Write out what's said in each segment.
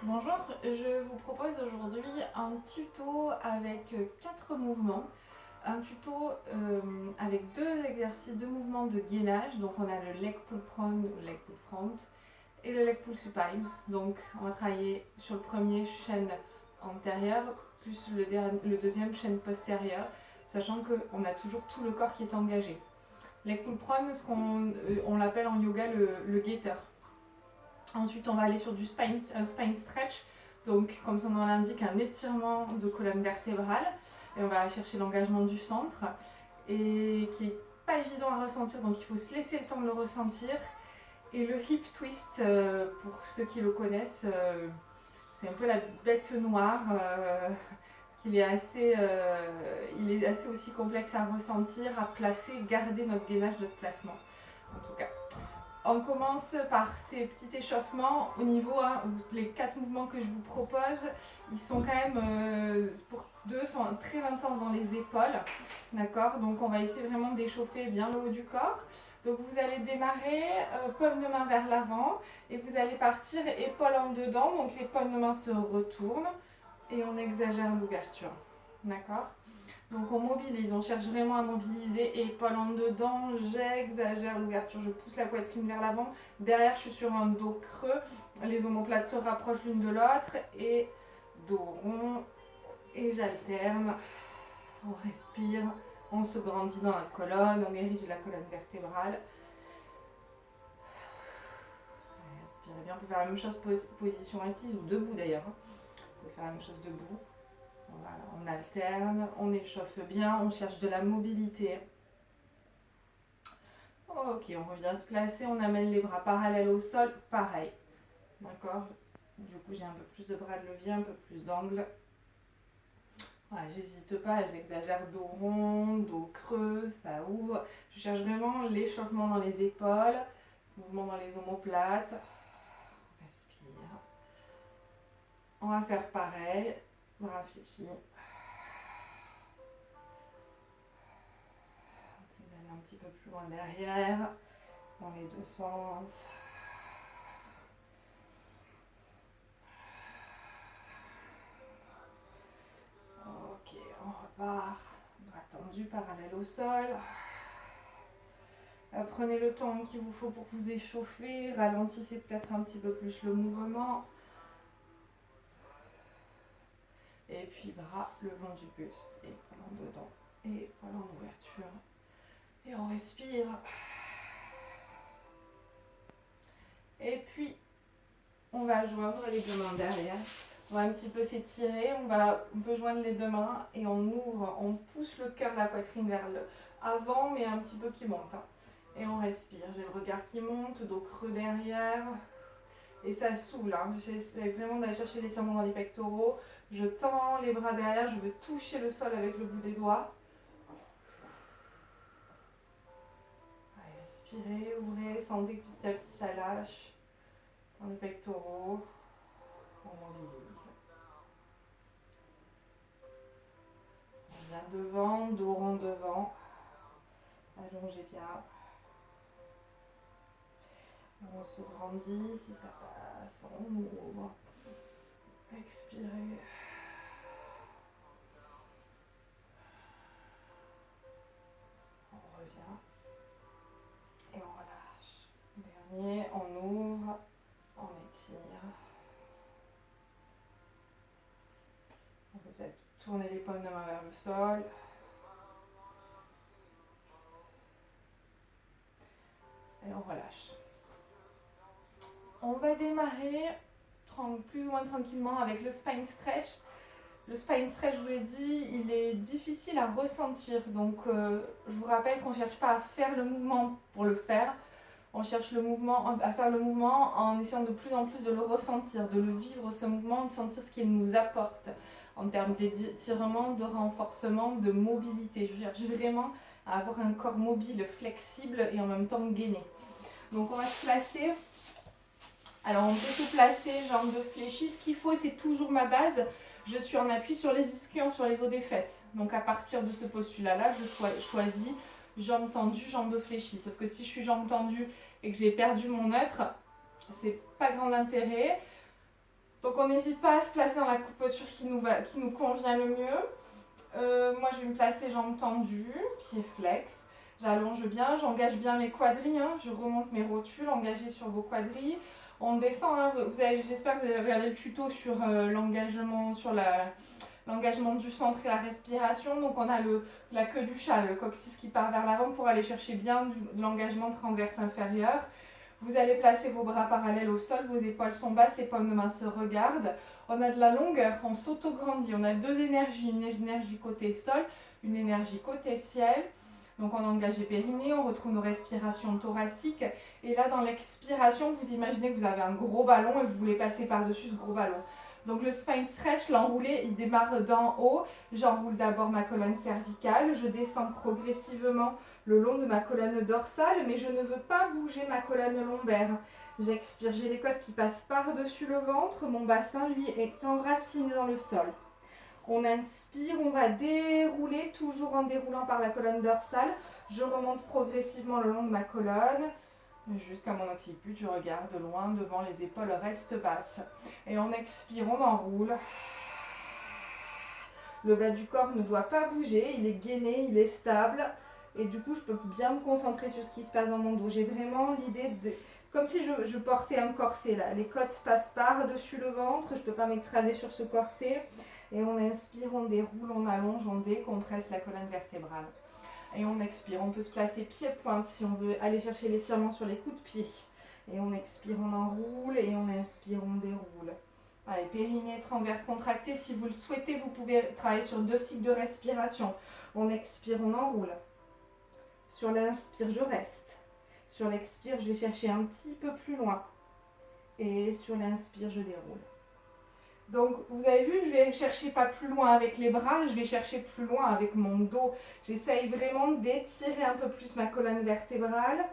Bonjour, je vous propose aujourd'hui un tuto avec 4 mouvements. Un tuto avec 2 exercices, 2 mouvements de gainage. Donc on a le leg pull prone ou leg pull front et le leg pull supine. Donc on va travailler sur le premier chaîne antérieure plus le deuxième chaîne postérieure, sachant qu'on a toujours tout le corps qui est engagé. Leg pull prone, on l'appelle en yoga le gaiter. Ensuite, on va aller sur du spine stretch. Donc, comme son nom l'indique, un étirement de colonne vertébrale. Et on va chercher l'engagement du centre. Et qui est pas évident à ressentir, donc il faut se laisser le temps de le ressentir. Et le hip twist, pour ceux qui le connaissent, c'est un peu la bête noire. Il est assez aussi complexe à ressentir, à placer, garder notre gainage, notre placement. En tout cas. On commence par ces petits échauffements au niveau, les 4 mouvements que je vous propose, ils sont quand même, pour 2, sont très intenses dans les épaules, d'accord. Donc on va essayer vraiment d'échauffer bien le haut du corps. Donc vous allez démarrer, paume de main vers l'avant, et vous allez partir épaule en dedans, donc les paumes de main se retournent, et on exagère l'ouverture, d'accord. Donc on mobilise, on cherche vraiment à mobiliser, épaule en dedans, j'exagère l'ouverture, je pousse la poitrine vers l'avant, derrière je suis sur un dos creux, les omoplates se rapprochent l'une de l'autre, et dos rond, et j'alterne, on respire, on se grandit dans notre colonne, on érige la colonne vertébrale. Respirez bien, on peut faire la même chose position assise ou debout d'ailleurs, on peut faire la même chose debout. Voilà, on alterne, on échauffe bien, on cherche de la mobilité. Ok, on revient se placer, on amène les bras parallèles au sol, pareil. D'accord. Du coup, j'ai un peu plus de bras de levier, un peu plus d'angle. Voilà, j'hésite pas, j'exagère dos rond, dos creux, ça ouvre. Je cherche vraiment l'échauffement dans les épaules, mouvement dans les omoplates. Respire. On va faire pareil, bras fléchis. Un petit peu plus loin derrière, dans les deux sens. Ok, on repart. Bras tendus, parallèle au sol. Prenez le temps qu'il vous faut pour vous échauffer. Ralentissez peut-être un petit peu plus le mouvement. Et puis bras le long du buste. Et voilà en dedans. Et voilà en ouverture. Et on respire. Et puis, on va joindre les deux mains derrière. On va un petit peu s'étirer. On peut joindre les deux mains et on ouvre. On pousse le cœur, la poitrine vers le avant, mais un petit peu qui monte. Et on respire. J'ai le regard qui monte, dos creux derrière. Et ça s'ouvre là. J'essaie vraiment d'aller chercher l'étirement dans les pectoraux. Je tends les bras derrière. Je veux toucher le sol avec le bout des doigts. Allez, respirez, ouvrez. Sentez que petit à petit ça lâche dans les pectoraux. On mobilise. On vient devant, dos rond devant. Allongez bien. On se grandit si ça passe. On ouvre. Expirez. On revient. Et on relâche. Dernier, on ouvre. On étire. On peut peut-être tourner les paumes de main vers le sol. Et on relâche. On va démarrer plus ou moins tranquillement avec le spine stretch. Le spine stretch, je vous l'ai dit, il est difficile à ressentir. Donc, je vous rappelle qu'on ne cherche pas à faire le mouvement pour le faire. On cherche à faire le mouvement en essayant de plus en plus de le ressentir, de le vivre ce mouvement, de sentir ce qu'il nous apporte en termes d'étirement, de renforcement, de mobilité. Je cherche vraiment à avoir un corps mobile, flexible et en même temps gainé. Donc on va se placer. Alors on peut se placer, jambes fléchies. Ce qu'il faut, c'est toujours ma base. Je suis en appui sur les ischions, sur les os des fesses. Donc à partir de ce postulat-là, je choisis jambes tendues, jambes fléchies. Sauf que si je suis jambes tendues et que j'ai perdu mon neutre, c'est pas grand intérêt. Donc on n'hésite pas à se placer dans la posture qui nous convient le mieux. Moi je vais me placer jambes tendues, pieds flex. J'allonge bien, j'engage bien mes quadrilles, hein. Je remonte mes rotules, engagées sur vos quadrilles. On descend, hein. J'espère que vous avez regardé le tuto sur l'engagement, l'engagement du centre et la respiration. Donc on a la queue du chat, le coccyx qui part vers l'avant pour aller chercher bien de l'engagement transverse inférieur. Vous allez placer vos bras parallèles au sol, vos épaules sont basses, les paumes de main se regardent. On a de la longueur, on s'auto-grandit. On a deux énergies, une énergie côté sol, une énergie côté ciel. Donc on engage les périnées, on retrouve nos respirations thoraciques. Et là, dans l'expiration, vous imaginez que vous avez un gros ballon et vous voulez passer par-dessus ce gros ballon. Donc le spine stretch, l'enroulé, il démarre d'en haut. J'enroule d'abord ma colonne cervicale, je descends progressivement le long de ma colonne dorsale, mais je ne veux pas bouger ma colonne lombaire. J'expire, j'ai les côtes qui passent par-dessus le ventre, mon bassin lui est enraciné dans le sol. On inspire, on va dérouler, toujours en déroulant par la colonne dorsale. Je remonte progressivement le long de ma colonne, jusqu'à mon occiput, je regarde loin devant, les épaules restent basses. Et on expire, on enroule. Le bas du corps ne doit pas bouger, il est gainé, il est stable. Et du coup, je peux bien me concentrer sur ce qui se passe dans mon dos. J'ai vraiment l'idée de... Comme si je portais un corset là. Les côtes passent par-dessus le ventre, je ne peux pas m'écraser sur ce corset. Et on inspire, on déroule, on allonge, on décompresse la colonne vertébrale. Et on expire, on peut se placer pied-pointe si on veut aller chercher l'étirement sur les coups de pied. Et on expire, on enroule et on inspire, on déroule. Allez, périnée transverse contracté. Si vous le souhaitez, vous pouvez travailler sur 2 cycles de respiration. On expire, on enroule. Sur l'inspire, je reste. Sur l'expire, je vais chercher un petit peu plus loin. Et sur l'inspire, je déroule. Donc, vous avez vu, je vais chercher pas plus loin avec les bras, je vais chercher plus loin avec mon dos. J'essaye vraiment d'étirer un peu plus ma colonne vertébrale.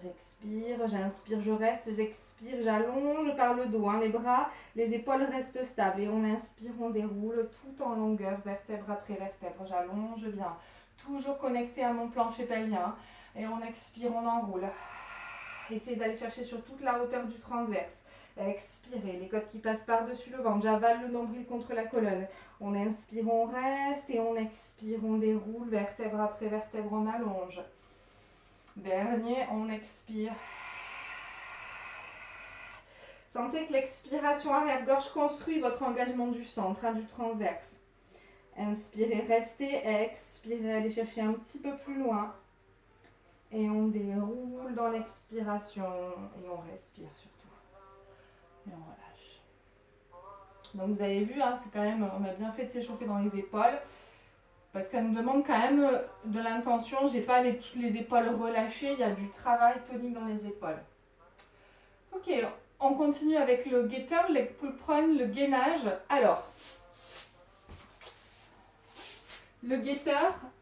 J'expire, j'inspire, je reste, j'expire, j'allonge par le dos, hein, les bras, les épaules restent stables. Et on inspire, on déroule tout en longueur, vertèbre après vertèbre. J'allonge bien, toujours connecté à mon plancher pelvien. Et on expire, on enroule. Essayez d'aller chercher sur toute la hauteur du transverse. Expirez, les côtes qui passent par-dessus le ventre. J'avale le nombril contre la colonne. On inspire, on reste et on expire, on déroule, vertèbre après vertèbre, on allonge. Dernier, on expire. Sentez que l'expiration arrière-gorge construit votre engagement du centre, hein, du transverse. Inspirez, restez, expirez, allez chercher un petit peu plus loin. Et on déroule dans l'expiration et on respire surtout. Et on relâche. Donc vous avez vu, hein, c'est quand même, on a bien fait de s'échauffer dans les épaules. Parce qu'elle me demande quand même de l'intention. J'ai pas toutes les épaules relâchées. Il y a du travail tonique dans les épaules. Ok, on continue avec le getter, le pull prone, le gainage. Alors, le getter,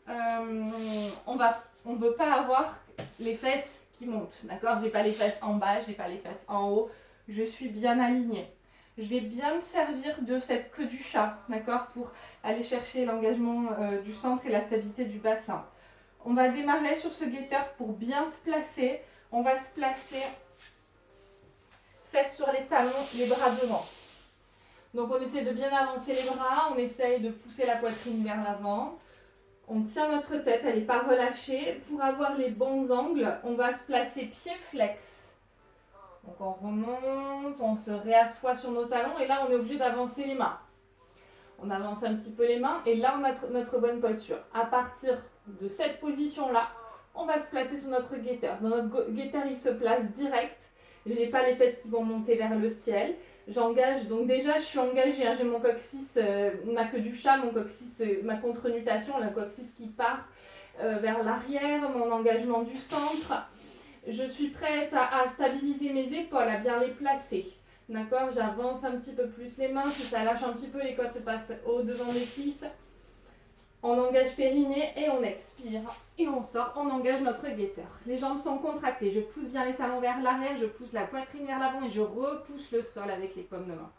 on veut pas avoir les fesses qui montent. D'accord? J'ai pas les fesses en bas, j'ai pas les fesses en haut. Je suis bien alignée. Je vais bien me servir de cette queue du chat, d'accord, pour aller chercher l'engagement du centre et la stabilité du bassin. On va démarrer sur ce getter pour bien se placer. On va se placer fesses sur les talons, les bras devant. Donc on essaie de bien avancer les bras, on essaye de pousser la poitrine vers l'avant. On tient notre tête, elle n'est pas relâchée. Pour avoir les bons angles, on va se placer pied flex. Donc on remonte, on se réassoit sur nos talons et là on est obligé d'avancer les mains. On avance un petit peu les mains et là on a notre bonne posture. À partir de cette position-là, on va se placer sur notre getter. Dans notre getter, il se place direct. Je n'ai pas les fesses qui vont monter vers le ciel. J'engage, donc déjà je suis engagée, hein, j'ai mon coccyx, ma queue du chat, mon coccyx, ma contre-nutation, le coccyx qui part vers l'arrière, mon engagement du centre. Je suis prête à stabiliser mes épaules, à bien les placer. D'accord? J'avance un petit peu plus les mains. Si ça lâche un petit peu, les côtes se passent au-devant des cuisses. On engage périnée et on expire. Et on sort, on engage notre getter. Les jambes sont contractées. Je pousse bien les talons vers l'arrière, je pousse la poitrine vers l'avant et je repousse le sol avec les paumes de main.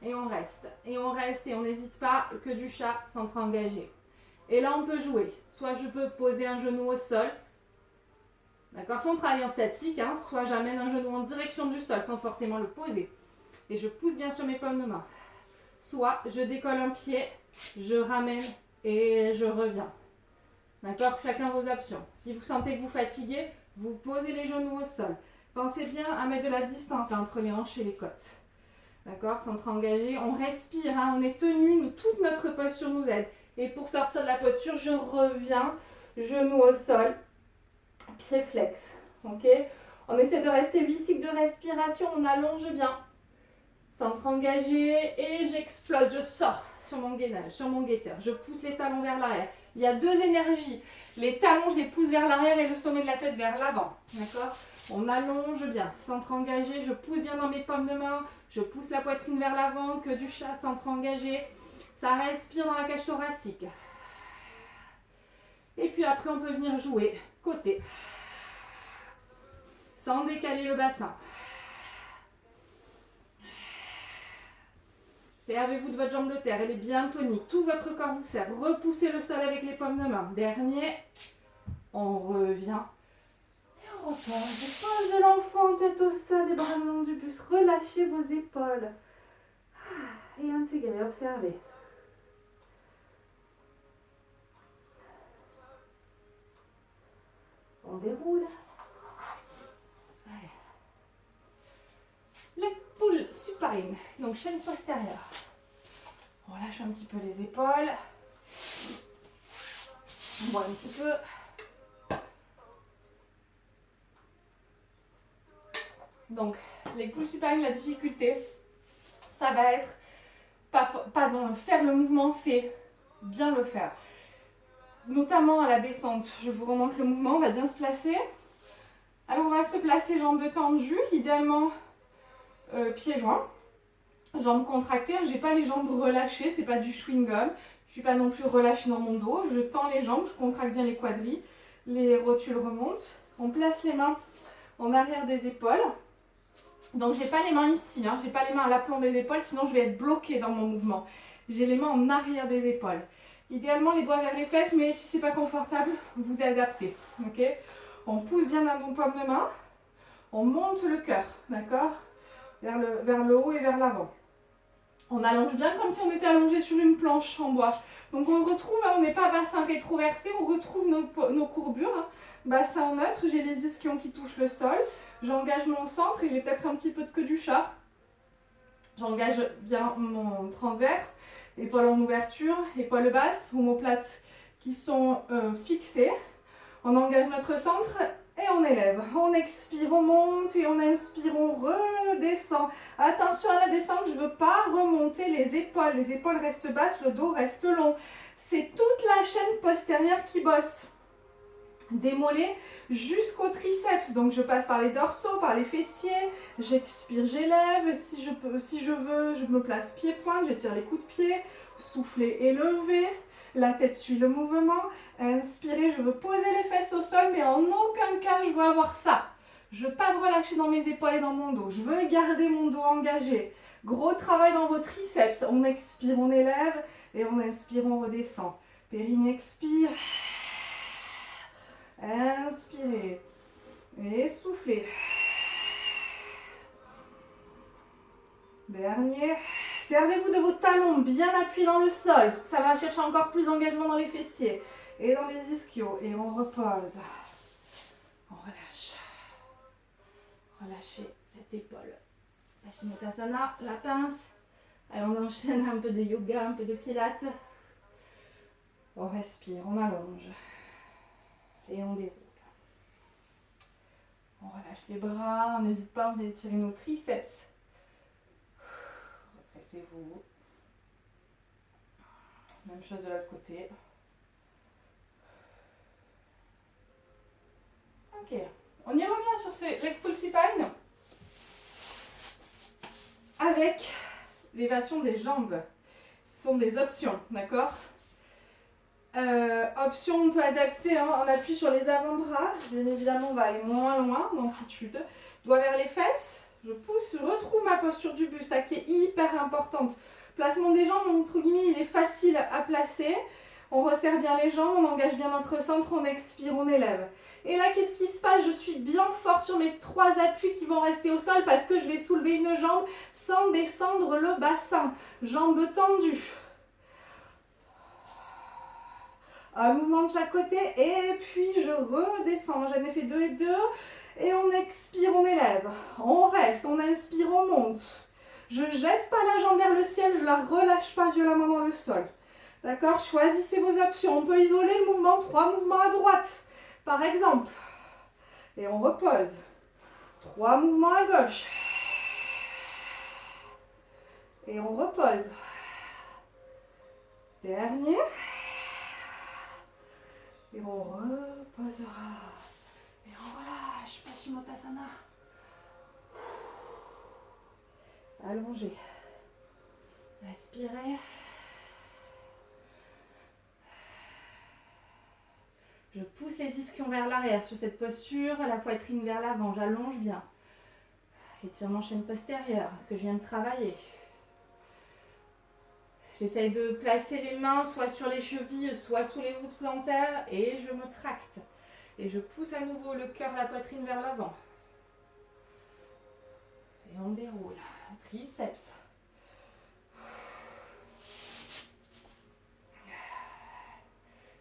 Et on reste. Et on reste et on n'hésite pas, que du chat, centre engagé. Et là, on peut jouer. Soit je peux poser un genou au sol. D'accord, soit on travaille en statique, hein, soit j'amène un genou en direction du sol sans forcément le poser. et je pousse bien sur mes paumes de main. Soit je décolle un pied, je ramène et je reviens. D'accord? Chacun vos options. Si vous sentez que vous fatiguez, vous posez les genoux au sol. Pensez bien à mettre de la distance là, entre les hanches et les côtes. D'accord? Centre engagé. On respire, hein, on est tenu, toute notre posture nous aide. Et pour sortir de la posture, je reviens, genoux au sol, pied flex. Ok? On essaie de rester 8 cycles de respiration, on allonge bien. Centre engagé et j'explose, je sors sur mon gainage, sur mon guetteur. Je pousse les talons vers l'arrière. Il y a deux énergies. Les talons, je les pousse vers l'arrière et le sommet de la tête vers l'avant. D'accord? On allonge bien. Centre engagé, je pousse bien dans mes paumes de main. Je pousse la poitrine vers l'avant, que du chat, centre engagé. Ça respire dans la cage thoracique. Et puis après, on peut venir jouer côté. Sans décaler le bassin. Servez-vous de votre jambe de terre, elle est bien tonique. Tout votre corps vous serre. Repoussez le sol avec les paumes de main. Dernier. On revient. Et on repose. Pose l'enfant, tête au sol, les bras le long du buste. Relâchez vos épaules. Et intégrez, observez. On déroule. Allez. Les poules supine, donc chaîne postérieure. On lâche un petit peu les épaules. On boit un petit peu. Donc, les poules supine, la difficulté, ça va être, pas dans faire le mouvement, c'est bien le faire. Notamment à la descente, je vous remonte le mouvement, on va bien se placer. Alors, on va se placer jambes tendues, idéalement pieds joints. Jambes contractées, j'ai pas les jambes relâchées, c'est pas du chewing-gum. Je suis pas non plus relâchée dans mon dos. Je tends les jambes, je contracte bien les quadris. Les rotules remontent. On place les mains en arrière des épaules. Donc j'ai pas les mains ici, hein. J'ai pas les mains à l'aplomb des épaules, sinon je vais être bloquée dans mon mouvement. J'ai les mains en arrière des épaules. Idéalement les doigts vers les fesses, mais si c'est pas confortable, vous adaptez. Ok? On pousse bien dans nos paumes de main. On monte le cœur, d'accord? Vers le haut et vers l'avant. On allonge bien comme si on était allongé sur une planche en bois. Donc on retrouve, on n'est pas bassin rétroversé, on retrouve nos courbures. Hein. Bassin en neutre, j'ai les ischions qui touchent le sol. J'engage mon centre et j'ai peut-être un petit peu de queue du chat. J'engage bien mon transverse, épaules en ouverture, épaules basses, omoplates qui sont fixées. On engage notre centre et on élève. On expire, on monte et on inspire, on redescend. Attention à la descente, je ne veux pas remonter les épaules. Les épaules restent basses, le dos reste long. C'est toute la chaîne postérieure qui bosse. Des mollets jusqu'aux triceps. Donc je passe par les dorsaux, par les fessiers. J'expire, j'élève. Si je veux, je me place pied-pointe. J'étire les coups de pied. Souffler, élever. La tête suit le mouvement. Inspirez, je veux poser les fesses au sol, mais en aucun cas je veux avoir ça. Je ne veux pas me relâcher dans mes épaules et dans mon dos. Je veux garder mon dos engagé. Gros travail dans vos triceps. On expire, on élève. Et on inspire, on redescend. Périnée expire. Inspirez. Et soufflez. Dernier. Servez-vous de vos talons bien appuyés dans le sol. Ça va chercher encore plus d'engagement dans les fessiers et dans les ischios. Et on repose. On relâche. Relâchez cette épaule. Paschimottanasana, la pince. Allez, on enchaîne un peu de yoga, un peu de pilates. On respire, on allonge. Et on déroule. On relâche les bras. On n'hésite pas, on vient étirer nos triceps. Repressez-vous. Même chose de l'autre côté. Ok. On y revient sur ces leg pull supine avec l'élévation des jambes. Ce sont des options, d'accord? Option, on peut adapter, hein, on appuie sur les avant-bras. Bien évidemment, on va aller moins loin, d'amplitude. Doigt vers les fesses. Je pousse, je retrouve ma posture du buste, qui est hyper importante. Placement des jambes, entre guillemets, il est facile à placer. On resserre bien les jambes, on engage bien notre centre, on expire, on élève. Et là, qu'est-ce qui se passe? Je suis bien fort sur mes 3 appuis qui vont rester au sol parce que je vais soulever une jambe sans descendre le bassin. Jambes tendues. Un mouvement de chaque côté et puis je redescends. J'en ai fait 2 et 2. Et on expire, on élève. On reste, on inspire, on monte. Je ne jette pas la jambe vers le ciel, je ne la relâche pas violemment dans le sol. D'accord? Choisissez vos options. On peut isoler le mouvement, 3 mouvements à droite, par exemple. Et on repose. 3 mouvements à gauche. Et on repose. Dernier. Et on reposera. Et on relâche. Paschimottanasana. Allongez. Respirez. Je pousse les ischions vers l'arrière sur cette posture, la poitrine vers l'avant, j'allonge bien. Étire mon chaîne postérieure que je viens de travailler. J'essaye de placer les mains soit sur les chevilles, soit sous les voûtes plantaires et je me tracte. Et je pousse à nouveau le cœur, la poitrine vers l'avant. Et on déroule. Triceps.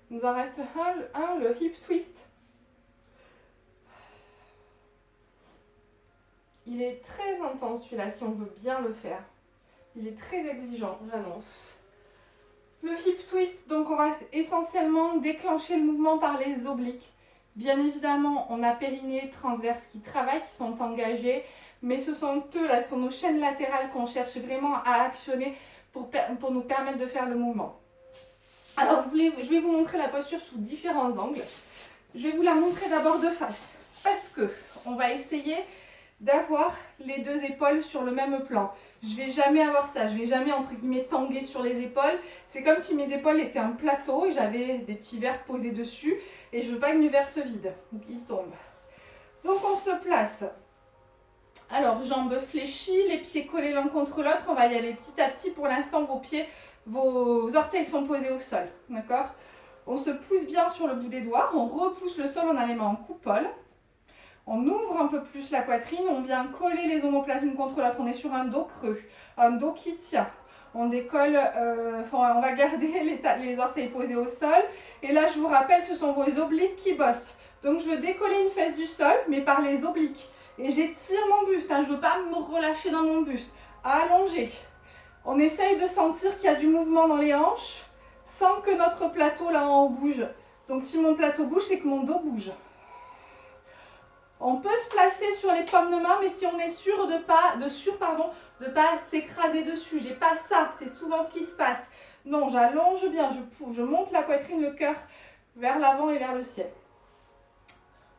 Il nous en reste un, le hip twist. Il est très intense celui-là si on veut bien le faire. Il est très exigeant, j'annonce. Le hip twist, donc on va essentiellement déclencher le mouvement par les obliques. Bien évidemment, on a périnée, transverse qui travaillent, qui sont engagés, mais ce sont eux, là, ce sont nos chaînes latérales qu'on cherche vraiment à actionner pour nous permettre de faire le mouvement. Alors, je vais vous montrer la posture sous différents angles. Je vais vous la montrer d'abord de face, parce que on va essayer d'avoir les 2 épaules sur le même plan. Je ne vais jamais avoir ça, je ne vais jamais entre guillemets tanguer sur les épaules. C'est comme si mes épaules étaient un plateau et j'avais des petits verres posés dessus et je ne veux pas que mes verres se vident, donc ils tombent. Donc on se place. Alors jambes fléchies, les pieds collés l'un contre l'autre, on va y aller petit à petit. Pour l'instant vos orteils sont posés au sol, d'accord? On se pousse bien sur le bout des doigts, on repousse le sol, on a les mains en coupole. On ouvre un peu plus la poitrine, on vient coller les omoplates l'une contre l'autre, on est sur un dos creux, un dos qui tient. On décolle, on va garder les orteils posés au sol. Et là, je vous rappelle, ce sont vos obliques qui bossent. Donc, je veux décoller une fesse du sol, mais par les obliques. Et j'étire mon buste, je ne veux pas me relâcher dans mon buste. Allongé. On essaye de sentir qu'il y a du mouvement dans les hanches, sans que notre plateau là en haut bouge. Donc, si mon plateau bouge, c'est que mon dos bouge. On peut se placer sur les paumes de main, mais si on est sûr de pas s'écraser dessus. J'ai pas ça, c'est souvent ce qui se passe. Non, j'allonge bien, je monte la poitrine, le cœur vers l'avant et vers le ciel.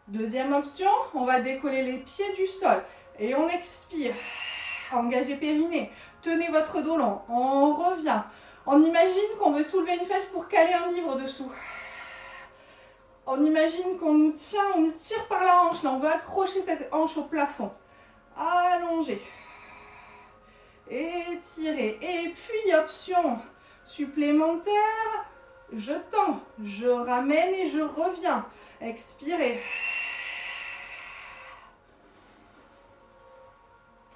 Deuxième option, on va décoller les pieds du sol et on expire. Engagez périnée, tenez votre dos long, on revient. On imagine qu'on veut soulever une fesse pour caler un livre dessous. On imagine qu'on nous tient, on nous tire par la hanche. Là, on va accrocher cette hanche au plafond. Allongez. Étirez. Et puis, option supplémentaire. Je tends, je ramène et je reviens. Expirez.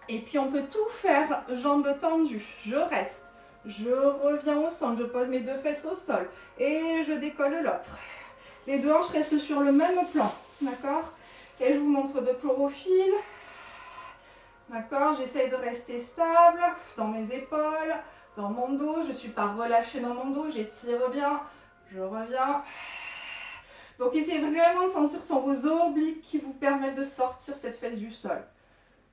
Et puis, on peut tout faire jambes tendues. Je reste. Je reviens au centre. Je pose mes 2 fesses au sol. Et je décolle l'autre. Les 2 hanches restent sur le même plan, d'accord? Et je vous montre de chlorophylle. D'accord? J'essaye de rester stable dans mes épaules, dans mon dos. Je ne suis pas relâchée dans mon dos, j'étire bien. Je reviens. Donc essayez vraiment de sentir sur vos obliques qui vous permettent de sortir cette fesse du sol.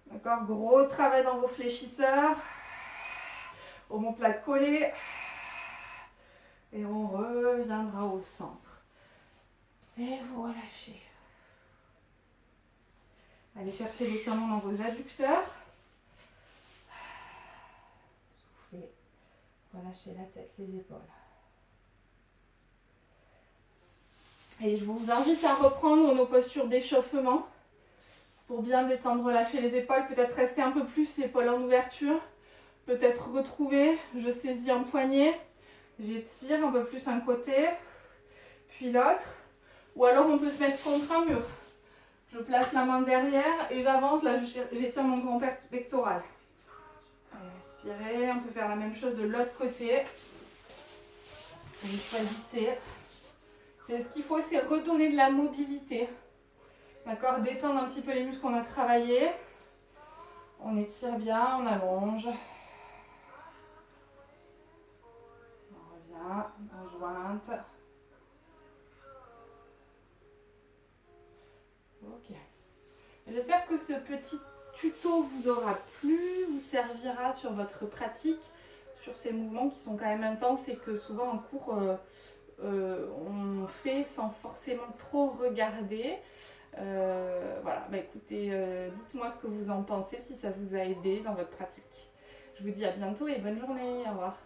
D'accord? Gros travail dans vos fléchisseurs. Omoplate collée. Et on reviendra au centre. Et vous relâchez. Allez chercher l'étirement dans vos adducteurs. Soufflez. Relâchez la tête, les épaules. Et je vous invite à reprendre nos postures d'échauffement pour bien détendre, relâcher les épaules. Peut-être rester un peu plus l'épaule en ouverture. Peut-être retrouver, je saisis un poignet. J'étire un peu plus un côté, puis l'autre. Ou alors on peut se mettre contre un mur. Je place la main derrière et j'avance, là j'étire mon grand pectoral. Allez, respirez, on peut faire la même chose de l'autre côté. Vous choisissez. C'est ce qu'il faut, c'est redonner de la mobilité. D'accord, détendre un petit peu les muscles qu'on a travaillés. On étire bien, on allonge. On revient en jointe. Ok. J'espère que ce petit tuto vous aura plu, vous servira sur votre pratique, sur ces mouvements qui sont quand même intenses et que souvent en cours on fait sans forcément trop regarder. Voilà, bah écoutez, dites-moi ce que vous en pensez, si ça vous a aidé dans votre pratique. Je vous dis à bientôt et bonne journée, au revoir.